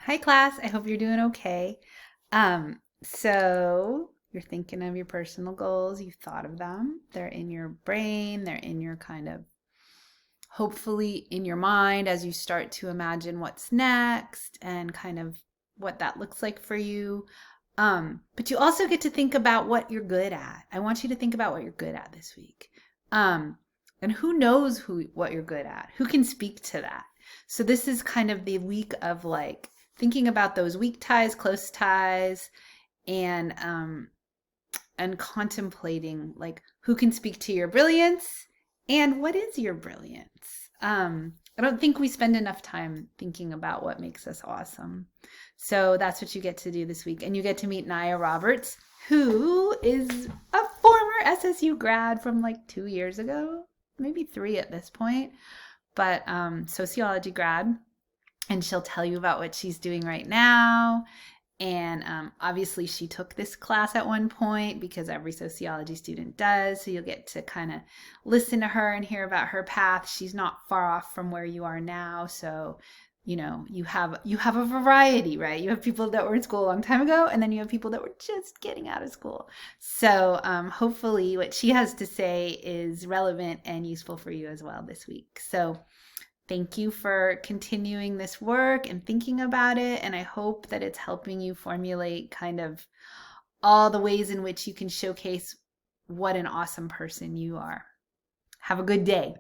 Hi class, I hope you're doing okay. So you're thinking of your personal goals, you've thought of them. They're in your brain, they're in your kind of hopefully in your mind as you start to imagine what's next and kind of what that looks like for you. But you also get to think about what you're good at. I want you to think about what you're good at this week. Um, and who knows what you're good at? Who can speak to that? So this is kind of the week of like thinking about those weak ties, close ties, and contemplating like who can speak to your brilliance and what is your brilliance. I don't think we spend enough time thinking about what makes us awesome. So that's what you get to do this week. And you get to meet Naya Roberts, who is a former SSU grad from like 2 years ago, maybe three at this point, but sociology grad. And she'll tell you about what she's doing right now. And obviously, she took this class at one point because every sociology student does. So you'll get to kind of listen to her and hear about her path. She's not far off from where you are now. So, you have a variety, right? You have people that were in school a long time ago, and then you have people that were just getting out of school. So hopefully, what she has to say is relevant and useful for you as well this week. So thank you for continuing this work and thinking about it. And I hope that it's helping you formulate kind of all the ways in which you can showcase what an awesome person you are. Have a good day.